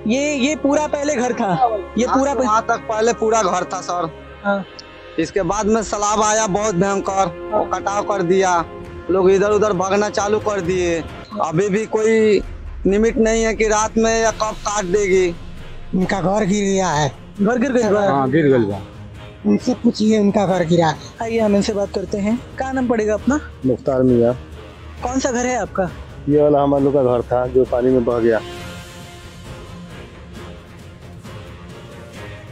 ये पूरा पहले घर था, ये पूरा वहाँ तक पहले पूरा घर था सर। हाँ। इसके बाद में सैलाब आया बहुत भयंकर, वो कटाव कर दिया, लोग इधर उधर भागना चालू कर दिए। अभी भी कोई लिमिट नहीं है कि रात में या कब काट देगी। उनका घर गिर गया है। घर गिर गया? हाँ गिर गया। उनसे पूछिए, उनका घर गिरा। आइए हम इनसे बात करते हैं। क्या नाम पड़ेगा अपना? मुख्तार मियां। कौन सा घर है आपका? ये वाला हमारे लोग का घर था जो पानी में बह गया।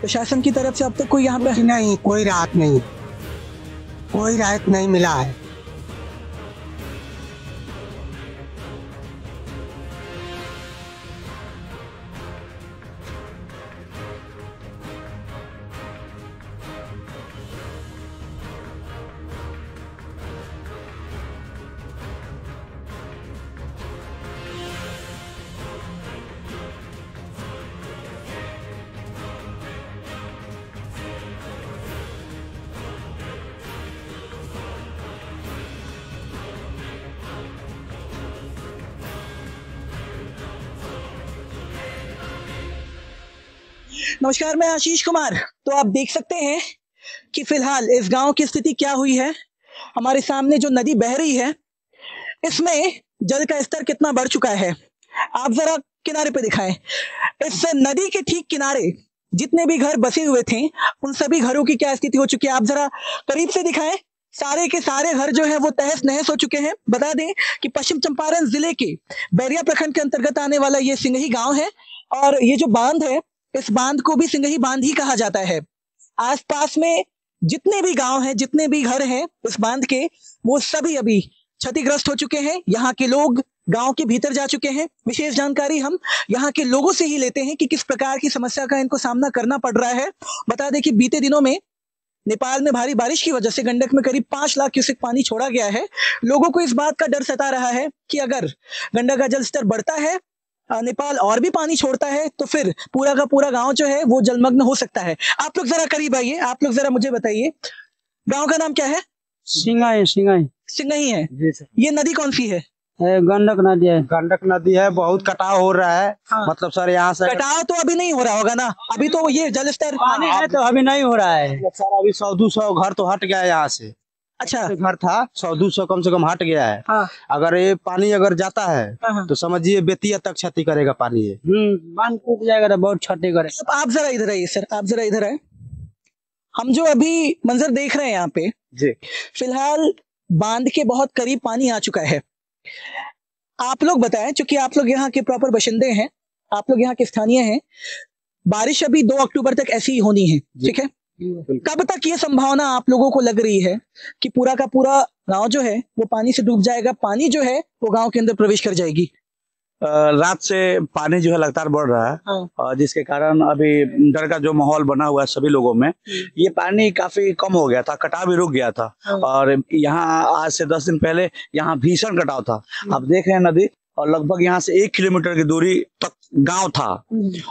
प्रशासन की तरफ से अब तक कोई यहाँ पे नहीं, कोई राहत नहीं, कोई राहत नहीं मिला है। नमस्कार, मैं आशीष कुमार। तो आप देख सकते हैं कि फिलहाल इस गांव की स्थिति क्या हुई है। हमारे सामने जो नदी बह रही है, इसमें जल का स्तर कितना बढ़ चुका है, आप जरा किनारे पे दिखाएं। इस नदी के ठीक किनारे जितने भी घर बसे हुए थे, उन सभी घरों की क्या स्थिति हो चुकी है, आप जरा करीब से दिखाएं। सारे के सारे घर जो है वो तहस नहस हो चुके हैं। बता दें कि पश्चिम चंपारण जिले के बैरिया प्रखंड के अंतर्गत आने वाला ये सिंगही गांव है, और ये जो बांध है, इस बांध को भी सिंगही बांध ही कहा जाता है। आसपास में जितने भी गांव हैं, जितने भी घर हैं इस बांध के, वो सभी अभी क्षतिग्रस्त हो चुके हैं। यहाँ के लोग गांव के भीतर जा चुके हैं। विशेष जानकारी हम यहाँ के लोगों से ही लेते हैं कि किस प्रकार की समस्या का इनको सामना करना पड़ रहा है। बता दें कि बीते दिनों में नेपाल में भारी बारिश की वजह से गंडक में करीब 5 लाख क्यूसेक पानी छोड़ा गया है। लोगों को इस बात का डर सता रहा है कि अगर गंडक का जल स्तर बढ़ता है, नेपाल और भी पानी छोड़ता है, तो फिर पूरा का पूरा गांव जो है वो जलमग्न हो सकता है। आप लोग जरा करीब आइए, आप लोग जरा मुझे बताइए, गांव का नाम क्या है? सिंगही है। ये नदी कौन सी है? गंडक नदी है। गंडक नदी है, बहुत कटाव हो रहा है। हाँ। मतलब सर यहाँ से कटाव तो अभी नहीं हो रहा होगा ना, अभी तो ये जल स्तर पानी है तो अभी नहीं हो रहा है सर। अभी 100-200 घर तो हट गया है यहाँ से। अच्छा, घर था 100-200 कम से कम हट गया है। हाँ। अगर ये पानी अगर जाता है हाँ। तो समझिए बेतिया तक क्षति करेगा पानी। ये बांध टूट जाएगा तो बहुत क्षति करेगा। आप जरा इधर आइए सर, आप जरा इधर आए। हम जो अभी मंजर देख रहे हैं यहाँ पे जी, फिलहाल बांध के बहुत करीब पानी आ चुका है। आप लोग बताएं, चूंकि आप लोग यहाँ के प्रॉपर बाशिंदे हैं, आप लोग यहाँ के स्थानीय हैं, बारिश अभी 2 अक्टूबर तक ऐसी ही होनी है, ठीक है? कब तक ये संभावना आप लोगों को लग रही है कि पूरा का पूरा गांव जो है वो पानी से डूब जाएगा, पानी जो है वो गांव के अंदर प्रवेश कर जाएगी? रात से पानी जो है लगातार बढ़ रहा है। हाँ। जिसके कारण अभी डर का जो माहौल बना हुआ है सभी लोगों में। ये पानी काफी कम हो गया था, कटाव भी रुक गया था। हाँ। और यहाँ आज से 10 दिन पहले यहाँ भीषण कटाव था। आप देख रहे हैं नदी, और लगभग यहाँ से 1 किलोमीटर की दूरी तक गांव था,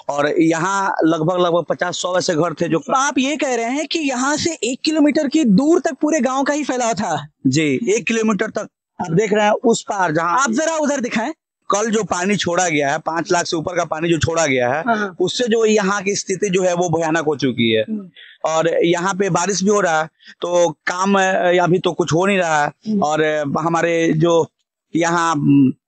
और यहाँ लगभग 50-100 ऐसे घर थे जो। आप ये कह रहे हैं कि यहाँ से 1 किलोमीटर की दूर तक पूरे गांव का ही फैलाव था? जी, 1 किलोमीटर तक। आप देख रहे हैं उस पार, जहाँ आप जरा उधर दिखाएं। कल जो पानी छोड़ा गया है, 5 लाख से ऊपर का पानी जो छोड़ा गया है, हाँ। उससे जो यहाँ की स्थिति जो है वो भयानक हो चुकी है। और यहाँ पे बारिश भी हो रहा है, तो काम अभी तो कुछ हो नहीं रहा है। और हमारे जो यहाँ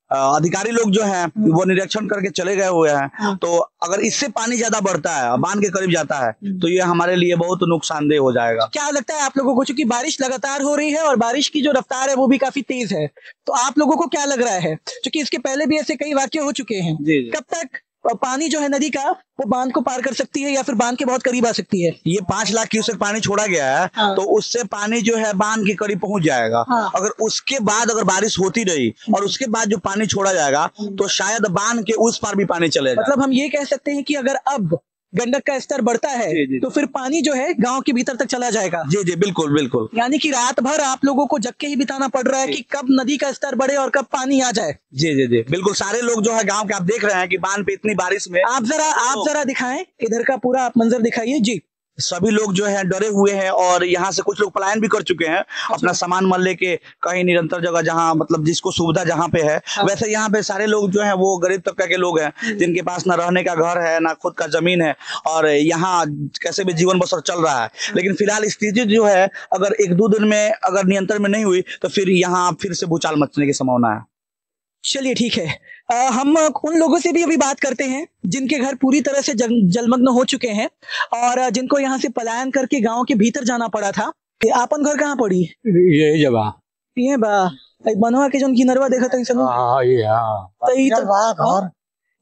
अधिकारी लोग जो हैं वो निरीक्षण करके चले गए हुए हैं। तो अगर इससे पानी ज्यादा बढ़ता है, बांध के करीब जाता है, तो ये हमारे लिए बहुत नुकसानदेह हो जाएगा। क्या लगता है आप लोगों को, क्योंकि बारिश लगातार हो रही है और बारिश की जो रफ्तार है वो भी काफी तेज है, तो आप लोगों को क्या लग रहा है, क्योंकि इसके पहले भी ऐसे कई वाकये हो चुके हैं, जी। कब तक पानी जो है नदी का वो बांध को पार कर सकती है, या फिर बांध के बहुत करीब आ सकती है? ये 5 लाख क्यूसेक पानी छोड़ा गया है। हाँ। तो उससे पानी जो है बांध के करीब पहुंच जाएगा। हाँ। अगर उसके बाद अगर बारिश होती रही और उसके बाद जो पानी छोड़ा जाएगा, तो शायद बांध के उस पार भी पानी चलेगा। मतलब हम ये कह सकते हैं कि अगर अब गंडक का स्तर बढ़ता है, जी। तो फिर पानी जो है गांव के भीतर तक चला जाएगा। जी जी, बिल्कुल बिल्कुल। यानी कि रात भर आप लोगों को जग के ही बिताना पड़ रहा है कि कब नदी का स्तर बढ़े और कब पानी आ जाए। जी जी जी, बिल्कुल। सारे लोग जो है गांव के, आप देख रहे हैं कि बांध पे इतनी बारिश में। आप जरा दिखाएं, इधर का पूरा आप मंजर दिखाइए जी। सभी लोग जो है डरे हुए हैं और यहाँ से कुछ लोग पलायन भी कर चुके हैं अपना सामान मन लेके कहीं निरंतर जगह जहाँ मतलब जिसको सुविधा जहाँ पे है। वैसे यहाँ पे सारे लोग जो है वो गरीब तबके के लोग हैं जिनके पास ना रहने का घर है ना खुद का जमीन है और यहाँ कैसे भी जीवन बसर चल रहा है। लेकिन फिलहाल स्थिति जो है अगर 1-2 दिन में अगर नियंत्रण में नहीं हुई तो फिर यहाँ फिर से भूचाल मचने की संभावना है। चलिए ठीक है, हम उन लोगों से भी अभी बात करते हैं जिनके घर पूरी तरह से जलमग्न हो चुके हैं और जिनको यहाँ से पलायन करके गांव के भीतर जाना पड़ा था। आपन घर कहाँ पड़ी? यही जगह। ये बा बनवा के जो किनरवा देखा था सब। हाँ ये हाँ। तो ई तो घर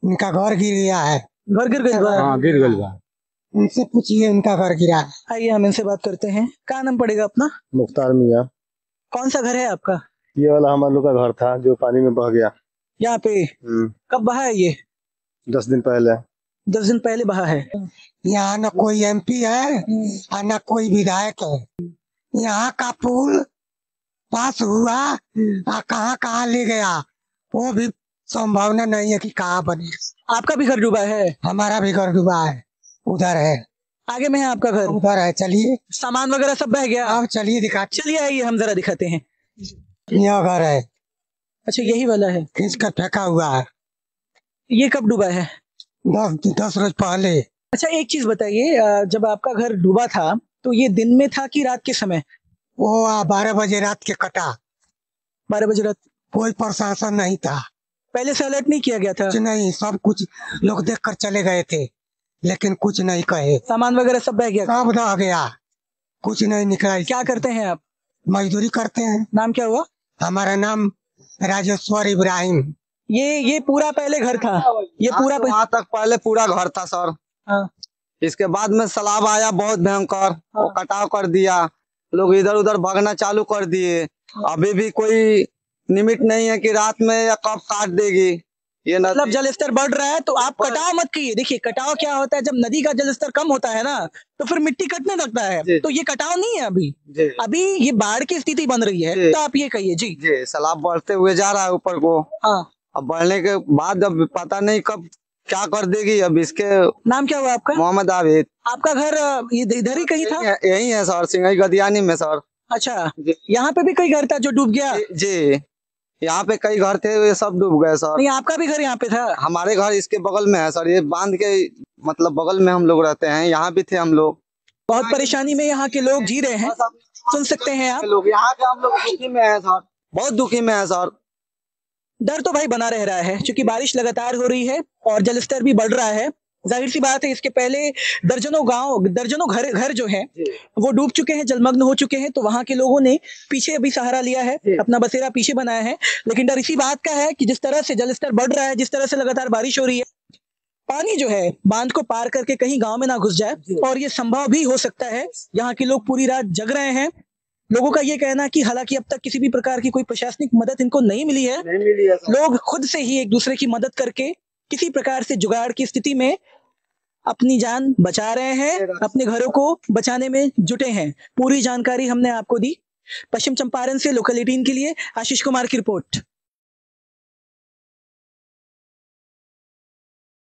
इनका घर गिर गया है। घर गिर गई बा। हाँ गिर गई बा। उनसे पूछिए इनका घर गिरा है। आइए हम इनसे बात करते हैं। क्या नाम पड़ेगा अपना? मुख्तार मियाँ। कौन सा घर है आपका? ये वाला हमारे लोग का घर था जो पानी में बह गया। यहाँ पे कब बहा है ये? 10 दिन पहले। 10 दिन पहले बहा है। यहाँ न कोई MP है और न कोई विधायक है। यहाँ का पुल पास हुआ और कहाँ कहाँ ले गया वो भी संभावना नहीं है कि कहाँ बने। आपका भी घर डूबा है? हमारा भी घर डूबा है, उधर है, आगे में है आपका घर? उधर है। चलिए सामान वगैरह सब बह गया? अब चलिए दिखा। चलिए आइए हम जरा दिखाते हैं। यह घर है, अच्छा यही वाला है। खींच कर फेंका हुआ है। ये कब डूबा है? 10 रोज पहले। अच्छा एक चीज बताइए, जब आपका घर डूबा था तो ये दिन में था कि रात के समय? वो 12 बजे रात के कटा। 12 बजे रात। कोई प्रशासन नहीं था, पहले से अलर्ट नहीं किया गया था? कुछ नहीं। सब कुछ लोग देख कर चले गए थे लेकिन कुछ नहीं कहे। सामान वगैरह सब बह गया? सब रह गया, कुछ नहीं निकला। क्या करते हैं आप? मजदूरी करते हैं। नाम क्या हुआ? हमारा नाम राजेश्वर इब्राहिम। ये पूरा पहले घर था? ये पूरा वहाँ तक पहले पूरा घर था सर। हाँ। इसके बाद में सैलाब आया बहुत भयंकर, वो कटाव कर दिया, लोग इधर उधर भागना चालू कर दिए। अभी भी कोई निमित नहीं है कि रात में या कब काट देगी ये नदी। मतलब जल स्तर बढ़ रहा है तो आप कटाव मत कीजिए। देखिए कटाव क्या होता है, जब नदी का जल स्तर कम होता है ना तो फिर मिट्टी कटने लगता है, तो ये कटाव नहीं है अभी। अभी ये बाढ़ की स्थिति बन रही है। तो आप ये कहिए जी। सैलाब बढ़ते हुए जा रहा है ऊपर को। हाँ। अब बढ़ने के बाद अब पता नहीं कब क्या कर देगी। अब इसके नाम क्या हुआ आपका? मोहम्मद आबिद। आपका घर इधर ही कहीं था? यही है सर, सिंगई गदियानी में सर। अच्छा, यहाँ पे भी कई घर था जो डूब गया? जी यहाँ पे कई घर थे, ये सब डूब गए सर। नहीं आपका भी घर यहाँ पे था? हमारे घर इसके बगल में है सर, ये बांध के मतलब बगल में हम लोग रहते हैं। यहाँ भी थे हम लोग। बहुत परेशानी में यहाँ के लोग जी रहे हैं, सुन सकते हैं आप। लोग यहाँ के हम लोग दुखी में है सर, बहुत दुखी में है सर। डर तो भाई बना रह रहा है क्योंकि बारिश लगातार हो रही है और जलस्तर भी बढ़ रहा है। जाहिर सी बात है, इसके पहले दर्जनों घर जो हैं वो डूब चुके हैं, जलमग्न हो चुके हैं। तो वहां के लोगों ने पीछे अभी सहारा लिया है, अपना बसेरा पीछे बनाया है। लेकिन डर इसी बात का है कि जिस तरह से जलस्तर बढ़ रहा है, जिस तरह से लगातार बारिश हो रही है, पानी जो है बांध को पार करके कहीं गांव में ना घुस जाए। और ये संभव भी हो सकता है। यहाँ के लोग पूरी रात जग रहे हैं। लोगों का ये कहना कि हालांकि अब तक किसी भी प्रकार की कोई प्रशासनिक मदद इनको नहीं मिली है, लोग खुद से ही एक दूसरे की मदद करके किसी प्रकार से जुगाड़ की स्थिति में अपनी जान बचा रहे हैं, अपने घरों को बचाने में जुटे हैं। पूरी जानकारी हमने आपको दी। पश्चिम चंपारण से लोकल 18 के लिए आशीष कुमार की रिपोर्ट।